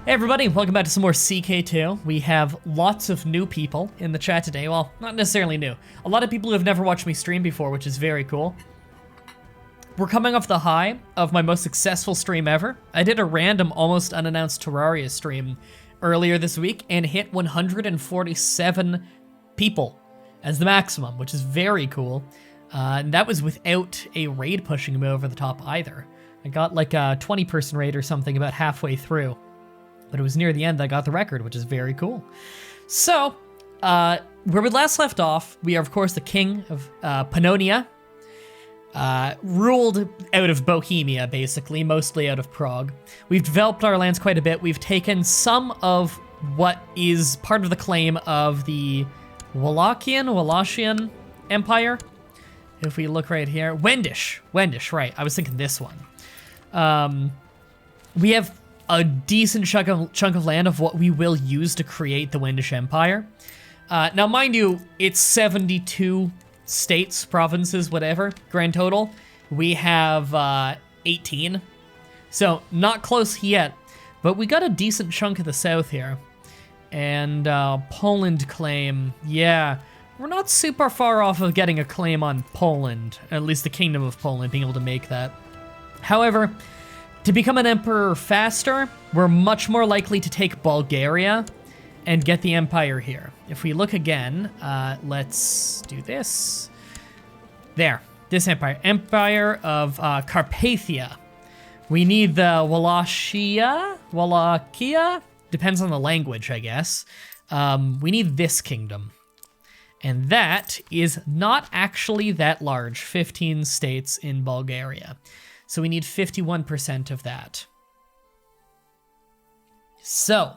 Hey everybody, welcome back to some more CK2. We have lots of new people in the chat today. Well, not necessarily new. A lot of people who have never watched me stream before, which is very cool. We're coming off the high of my most successful stream ever. I did a random, almost unannounced Terraria stream earlier this week and hit 147 people as the maximum, which is very cool. And that was without a raid pushing me over the top either. I got like a 20-person raid or something about halfway through. But it was near the end that I got the record, which is very cool. So, where we last left off, we are, of course, the king of Pannonia. Ruled out of Bohemia, basically, mostly out of Prague. We've developed our lands quite a bit. We've taken some of what is part of the claim of the Wallachian Empire. If we look right here. Wendish, right. I was thinking this one. We have a decent chunk of land of what we will use to create the Wendish Empire. Now, mind you, it's 72 states, provinces, whatever, grand total. We have 18, so not close yet, but we got a decent chunk of the south here. And Poland claim, yeah, we're not super far off of getting a claim on Poland, at least the Kingdom of Poland, being able to make that. However, to become an emperor faster, we're much more likely to take Bulgaria and get the empire here. If we look again, let's do this. There, this empire. Empire of Carpathia. We need the Wallachia? Depends on the language, I guess. We need this kingdom. And that is not actually that large, 15 states in Bulgaria. So we need 51% of that. So,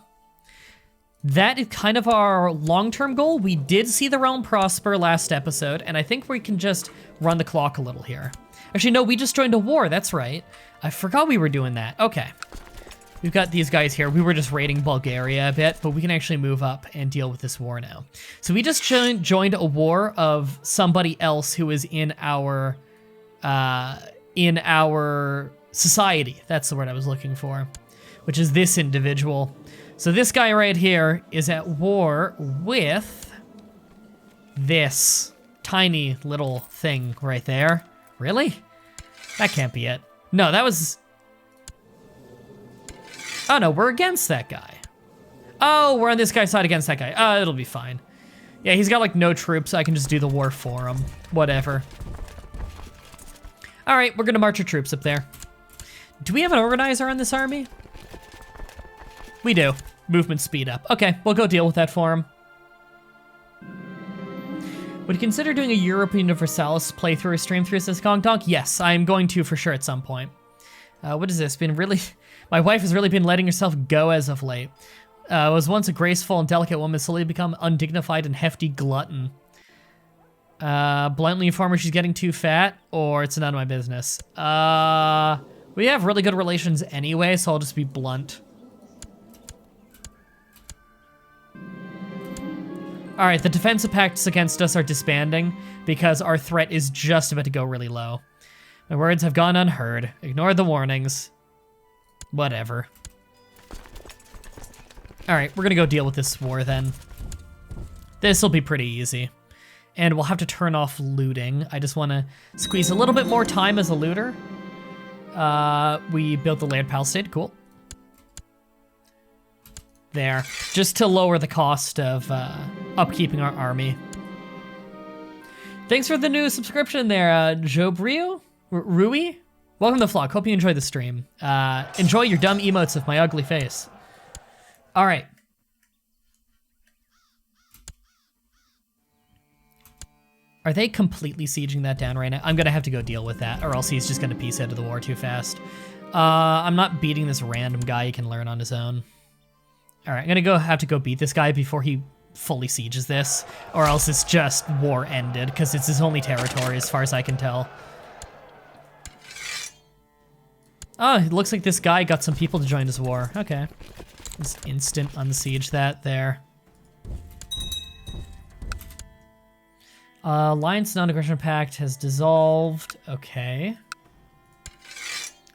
that is kind of our long-term goal. We did see the realm prosper last episode, and I think we can just run the clock a little here. Actually, no, we just joined a war, that's right. I forgot we were doing that. Okay. We've got these guys here. We were just raiding Bulgaria a bit, but we can actually move up and deal with this war now. So we just joined a war of somebody else who is in our society. That's the word I was looking for, which is this individual. So this guy right here is at war with this tiny little thing right there. Really? That can't be it. No, that was... Oh no, we're against that guy. Oh, we're on this guy's side against that guy. Oh, it'll be fine. Yeah, he's got like no troops, so I can just do the war for him. Whatever. All right, we're gonna march our troops up there. Do we have an organizer on this army? We do. Movement speed up. Okay, we'll go deal with that for him. Would you consider doing a European Universalis playthrough stream through this Kong Donk? Yes, I'm going to for sure at some point. What is this? My wife has really been letting herself go as of late. Was once a graceful and delicate woman, slowly become undignified and hefty glutton. Bluntly inform her she's getting too fat, or it's none of my business. We have really good relations anyway, so I'll just be blunt. All right, the defensive pacts against us are disbanding because our threat is just about to go really low. My words have gone unheard. Ignore the warnings. Whatever. All right, we're gonna go deal with this war then. This'll be pretty easy. And we'll have to turn off looting. I just wanna squeeze a little bit more time as a looter. We built the land palisade, cool. There, just to lower the cost of upkeeping our army. Thanks for the new subscription there, Jobrio? Rui? Welcome to the vlog, hope you enjoy the stream. Enjoy your dumb emotes of my ugly face. All right. Are they completely sieging that down right now? I'm gonna have to go deal with that, or else he's just gonna piece out of the war too fast. I'm not beating this random guy he can learn on his own. All right, I'm gonna have to go beat this guy before he fully sieges this, or else it's just war ended, because it's his only territory as far as I can tell. Oh, it looks like this guy got some people to join his war. Okay. Just instant unsiege that there. Alliance Non-Aggression Pact has dissolved. Okay.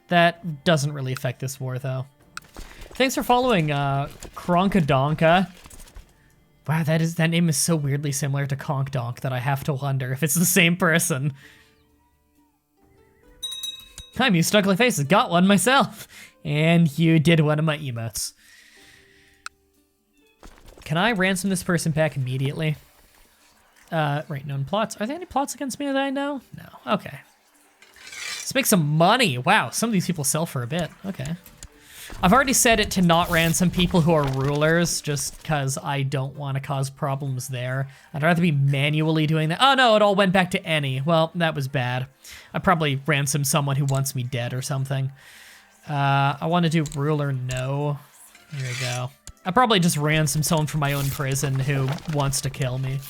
That doesn't really affect this war, though. Thanks for following, Kronkadonka. Wow, that name is so weirdly similar to Konkdonk that I have to wonder if it's the same person. I'm used to ugly faces, got one myself. And you did one of my emotes. Can I ransom this person back immediately? Right, known plots. Are there any plots against me that I know? No, okay. Let's make some money. Wow, some of these people sell for a bit, okay. I've already set it to not ransom people who are rulers, just because I don't want to cause problems there. I'd rather be manually doing that. Oh no, it all went back to any. Well, that was bad. I'd probably ransom someone who wants me dead or something. I want to do ruler no. There we go. I'll probably just ransom someone from my own prison who wants to kill me.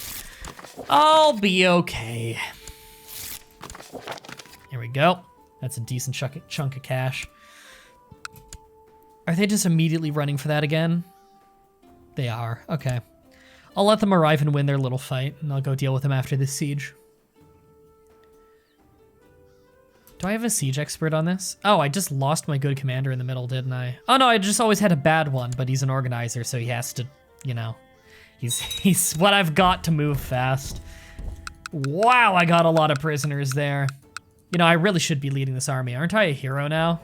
I'll be okay. Here we go. That's a decent chunk of cash. Are they just immediately running for that again? They are, okay. I'll let them arrive and win their little fight, and I'll go deal with them after this siege. Do I have a siege expert on this? Oh, I just lost my good commander in the middle, didn't I? Oh no, I just always had a bad one, but he's an organizer, so he has to, you know. He's what I've got to move fast. Wow, I got a lot of prisoners there. You know, I really should be leading this army. Aren't I a hero now?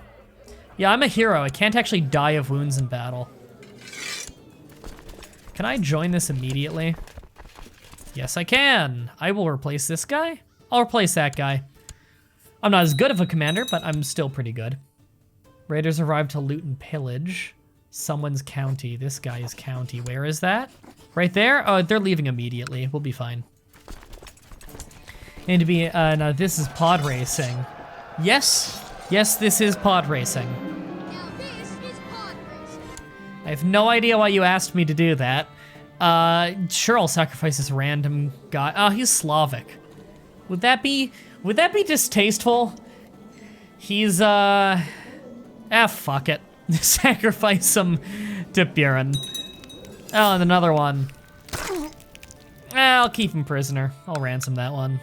Yeah, I'm a hero. I can't actually die of wounds in battle. Can I join this immediately? Yes, I can. I will replace this guy. I'll replace that guy. I'm not as good of a commander, but I'm still pretty good. Raiders arrived to loot and pillage. Someone's county. This guy is county. Where is that? Right there? Oh, they're leaving immediately. We'll be fine. And to be, no, this is pod racing. Yes. Yes, this is pod racing. Now this is pod racing. I have no idea why you asked me to do that. Sure, I'll sacrifice this random guy. Oh, he's Slavic. Would that be distasteful? He's, fuck it. Sacrifice him to Buren. Oh, and another one. I'll keep him prisoner. I'll ransom that one.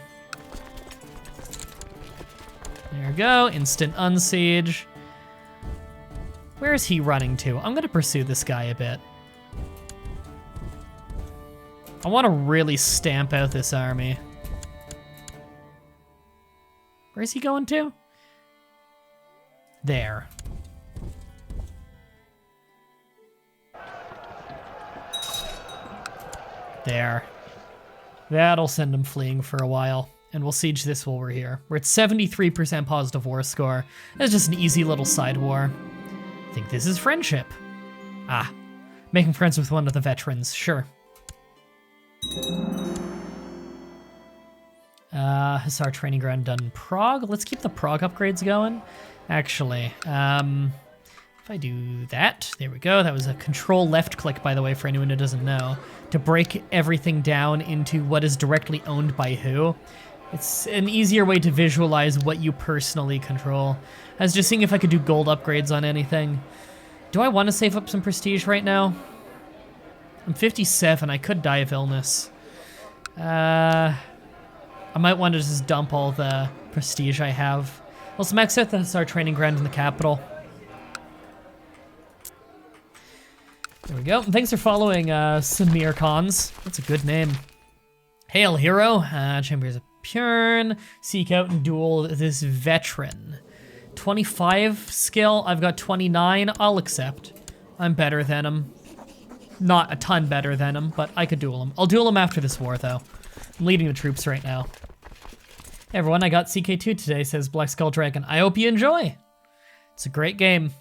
There we go, instant unsiege. Where is he running to? I'm gonna pursue this guy a bit. I wanna really stamp out this army. Where's he going to? There. There. That'll send him fleeing for a while. And we'll siege this while we're here. We're at 73% positive war score. That's just an easy little side war. I think this is friendship. Ah, making friends with one of the veterans, sure. Hussar training ground done in Prague. Let's keep the Prague upgrades going. Actually, if I do that, there we go. That was a control left click, by the way, for anyone who doesn't know, to break everything down into what is directly owned by who. It's an easier way to visualize what you personally control. I was just seeing if I could do gold upgrades on anything. Do I want to save up some prestige right now? I'm 57, I could die of illness. I might want to just dump all the prestige I have. Let's max out the Hussar training ground in the capital. There we go. Thanks for following, Samir Khans. That's a good name. Hail, hero. Chambers of Purn. Seek out and duel this veteran. 25 skill. I've got 29. I'll accept. I'm better than him. Not a ton better than him, but I could duel him. I'll duel him after this war, though. I'm leading the troops right now. Hey everyone, I got CK2 today, says Black Skull Dragon. I hope you enjoy. It's a great game.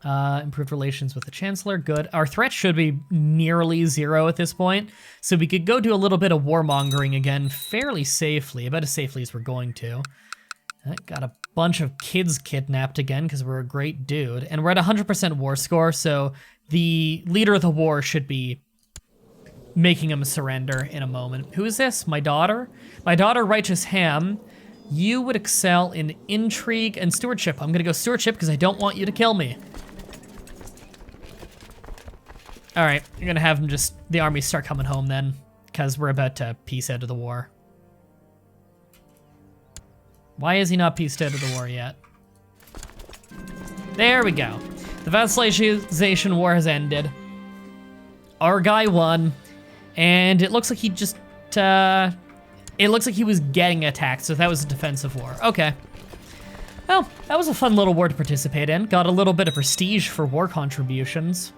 Improved relations with the Chancellor, good. Our threat should be nearly 0 at this point, so we could go do a little bit of warmongering again fairly safely, about as safely as we're going to. Got a bunch of kids kidnapped again because we're a great dude, and we're at 100% war score, so the leader of the war should be making him surrender in a moment. Who is this? My daughter? My daughter, Righteous Ham. You would excel in intrigue and stewardship. I'm gonna go stewardship because I don't want you to kill me. All right, you're gonna have him just, the army start coming home then, because we're about to peace out of the war. Why is he not peaced out of the war yet? There we go. The vassalization war has ended. Our guy won, and it looks like he just, it looks like he was getting attacked, so that was a defensive war. Okay. Well, that was a fun little war to participate in. Got a little bit of prestige for war contributions.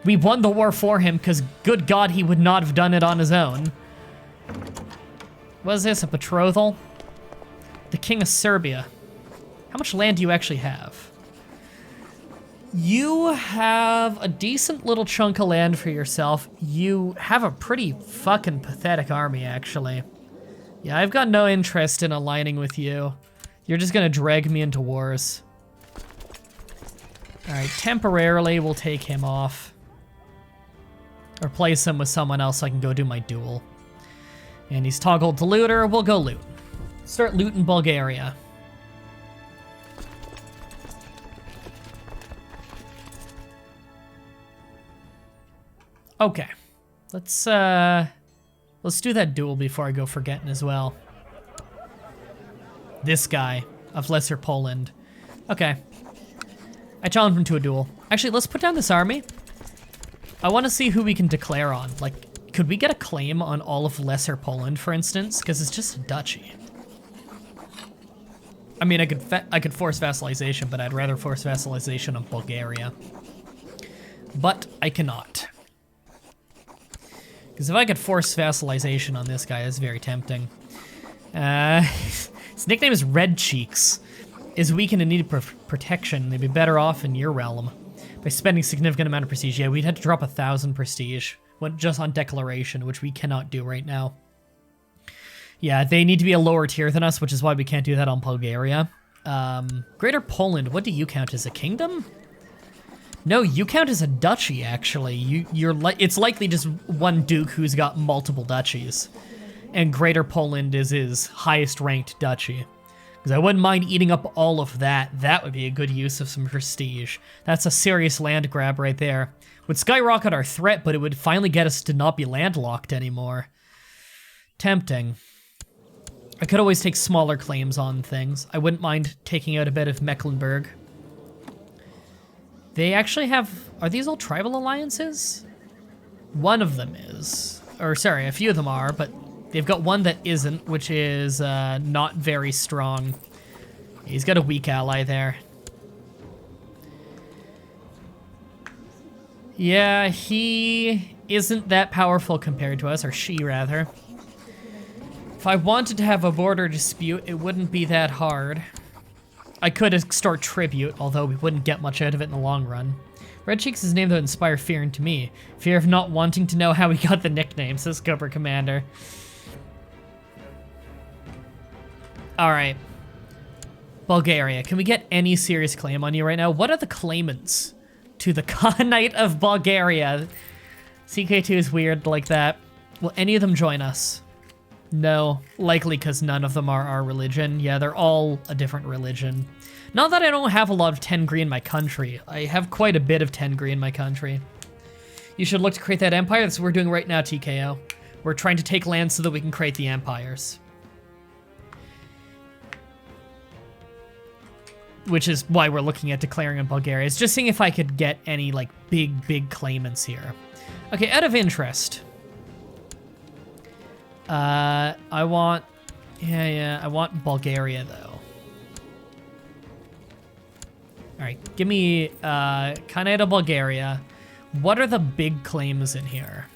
We won the war for him, because good God, he would not have done it on his own. What is this, a betrothal? The King of Serbia. How much land do you actually have? You have a decent little chunk of land for yourself. You have a pretty fucking pathetic army, actually. Yeah, I've got no interest in aligning with you. You're just gonna drag me into wars. Alright, temporarily we'll take him off. Replace him with someone else so I can go do my duel. And he's toggled to looter, we'll go loot. Start looting Bulgaria. Okay, let's do that duel before I go forgetting as well. This guy of Lesser Poland. Okay, I challenge him to a duel. Actually, let's put down this army. I want to see who we can declare on. Like, could we get a claim on all of Lesser Poland, for instance? Because it's just a duchy. I mean, I could force vassalization, but I'd rather force vassalization on Bulgaria. But I cannot. Because if I could force vassalization on this guy, it's very tempting. His nickname is Red Cheeks. Is weakened and needed protection. They'd be better off in your realm. By spending significant amount of prestige. Yeah, we'd have to drop 1,000 prestige. Just on declaration, which we cannot do right now. Yeah, they need to be a lower tier than us, which is why we can't do that on Bulgaria. Greater Poland, what do you count as a kingdom? No, you count as a duchy, actually. It's likely just one duke who's got multiple duchies. And Greater Poland is his highest ranked duchy. Because I wouldn't mind eating up all of that. That would be a good use of some prestige. That's a serious land grab right there. Would skyrocket our threat, but it would finally get us to not be landlocked anymore. Tempting. I could always take smaller claims on things. I wouldn't mind taking out a bit of Mecklenburg. They actually have... Are these all tribal alliances? One of them is. Or, sorry, a few of them are, but they've got one that isn't, which is not very strong. He's got a weak ally there. Yeah, he isn't that powerful compared to us, or she, rather. If I wanted to have a border dispute, it wouldn't be that hard. I could extort tribute, although we wouldn't get much out of it in the long run. Red Cheeks is named to inspire fear into me. Fear of not wanting to know how he got the nickname, says Cobra Commander. Alright. Bulgaria, can we get any serious claim on you right now? What are the claimants to the Khanate of Bulgaria? CK2 is weird like that. Will any of them join us? No, likely because none of them are our religion. Yeah, they're all a different religion. Not that I don't have a lot of Tengri in my country. I have quite a bit of Tengri in my country. You should look to create that empire. That's what we're doing right now, TKO. We're trying to take land so that we can create the empires. Which is why we're looking at declaring in Bulgaria. It's just seeing if I could get any, like, big claimants here. Okay, out of interest. I want Bulgaria, though. Alright, give me, Khanate of Bulgaria. What are the big claims in here?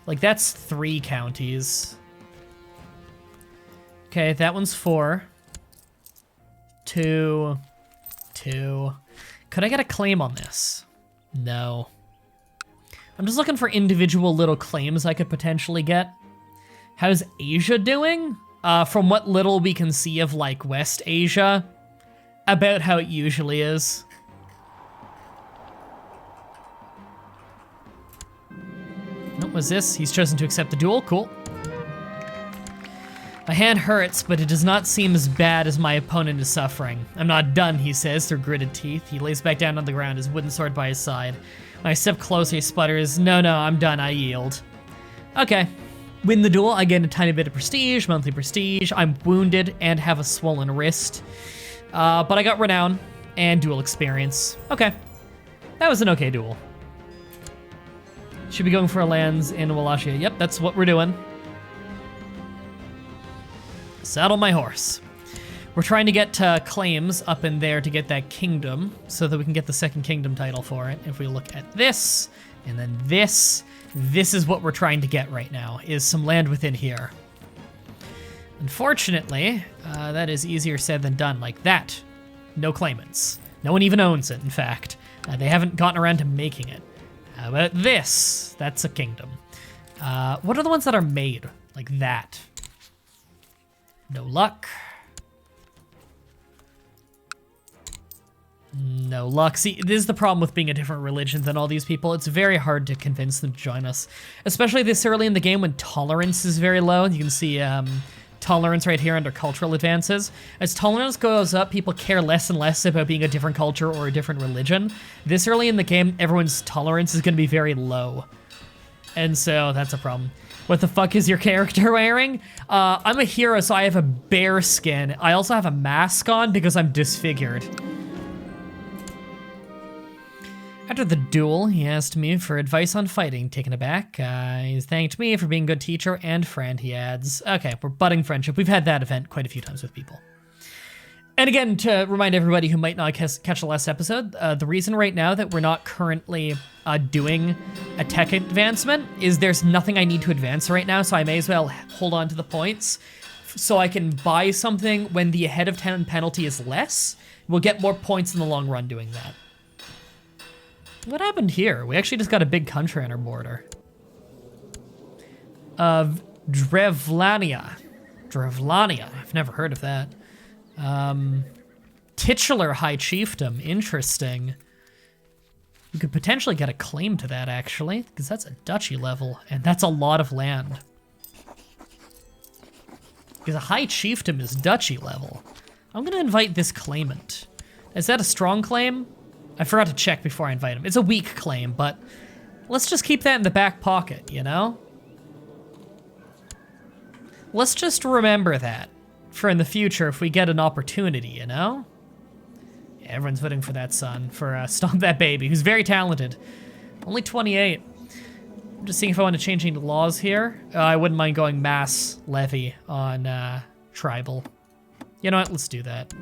Like, that's 3 counties. Okay, that one's 4. 2. Could I get a claim on this? No. I'm just looking for individual little claims I could potentially get. How's Asia doing? From what little we can see of, like, West Asia, about how it usually is. What was this? He's chosen to accept the duel. Cool. My hand hurts, but it does not seem as bad as my opponent is suffering. I'm not done, he says through gritted teeth. He lays back down on the ground, his wooden sword by his side. When I step closer, he sputters, no, I'm done, I yield. Okay. Win the duel, I get a tiny bit of prestige, monthly prestige. I'm wounded and have a swollen wrist. But I got Renown and Duel Experience. Okay. That was an okay duel. Should be going for lands in Wallachia. Yep, that's what we're doing. Saddle my horse. We're trying to get claims up in there to get that kingdom so that we can get the second kingdom title for it. If we look at this and then this is what we're trying to get right now, is some land within here. Unfortunately, that is easier said than done. Like that. No claimants. No one even owns it, in fact. They haven't gotten around to making it. How about this? That's a kingdom. What are the ones that are made? Like that. No luck. No luck. See, this is the problem with being a different religion than all these people. It's very hard to convince them to join us. Especially this early in the game when tolerance is very low. You can see tolerance right here under cultural advances. As tolerance goes up, people care less and less about being a different culture or a different religion. This early in the game, everyone's tolerance is going to be very low. And so that's a problem. What the fuck is your character wearing? I'm a hero, so I have a bear skin. I also have a mask on because I'm disfigured. After the duel, he asked me for advice on fighting. Taken aback, he thanked me for being a good teacher and friend, he adds. Okay, we're budding friendship. We've had that event quite a few times with people. And again, to remind everybody who might not catch the last episode, the reason right now that we're not currently doing a tech advancement is there's nothing I need to advance right now, so I may as well hold on to the points so I can buy something when the ahead of 10 penalty is less. We'll get more points in the long run doing that. What happened here? We actually just got a big country on our border. Drevlania. Drevlania. I've never heard of that. Titular High Chiefdom. Interesting. You could potentially get a claim to that, actually, because that's a duchy level, and that's a lot of land. Because a High Chiefdom is duchy level. I'm gonna invite this claimant. Is that a strong claim? I forgot to check before I invite him. It's a weak claim, but let's just keep that in the back pocket, you know? Let's just remember that for in the future if we get an opportunity, you know? Yeah, everyone's voting for that son, for Stomp That Baby, who's very talented. Only 28. I'm just seeing if I want to change any laws here. I wouldn't mind going mass levy on tribal. You know what? Let's do that.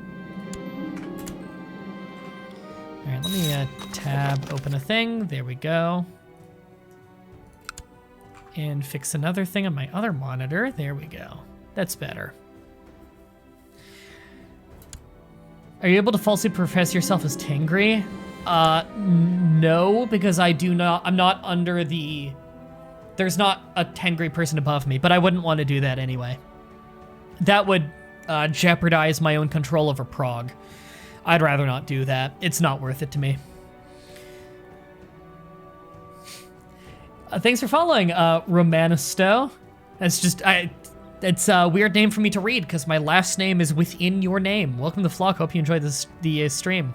All right, let me tab, open a thing. There we go. And fix another thing on my other monitor. There we go. That's better. Are you able to falsely profess yourself as Tengri? No, because I'm not under the... There's not a Tengri person above me, but I wouldn't want to do that anyway. That would jeopardize my own control over Prague. I'd rather not do that. It's not worth it to me. Thanks for following, Romanisto. That's just, it's a weird name for me to read because my last name is within your name. Welcome to the flock. Hope you enjoyed the stream.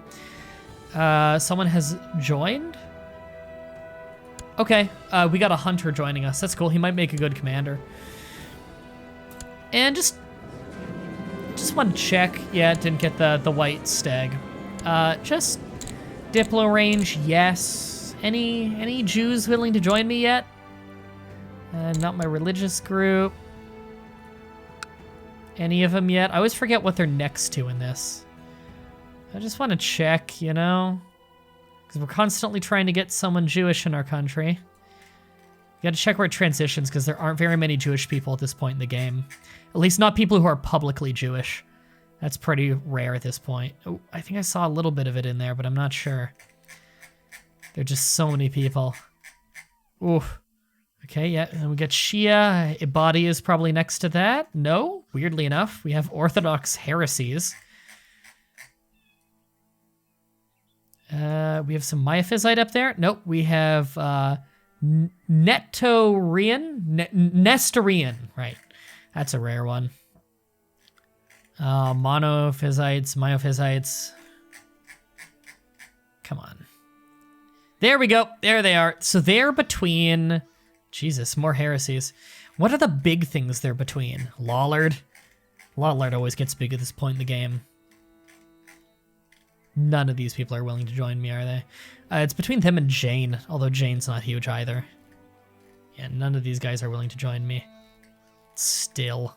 Someone has joined? Okay, we got a hunter joining us. That's cool. He might make a good commander. And just want to check. Yeah, didn't get the white stag. Just Diplo range, yes. Any Jews willing to join me yet? Not my religious group. Any of them yet? I always forget what they're next to in this. I just want to check, you know? Because we're constantly trying to get someone Jewish in our country. You gotta check where it transitions, because there aren't very many Jewish people at this point in the game. At least not people who are publicly Jewish. That's pretty rare at this point. Oh, I think I saw a little bit of it in there, but I'm not sure. There are just so many people. Ooh. Okay, yeah, and we got Shia. Ibadi is probably next to that. No, weirdly enough, we have Orthodox heresies. We have some Miaphysite up there. Nope, we have Nestorian, right. That's a rare one. Monophysites, Miaphysites. Come on. There we go. There they are. So they're between... Jesus, more heresies. What are the big things they're between? Lollard? Lollard always gets big at this point in the game. None of these people are willing to join me, are they? It's between them and Jane, although Jane's not huge either. Yeah, none of these guys are willing to join me. Still.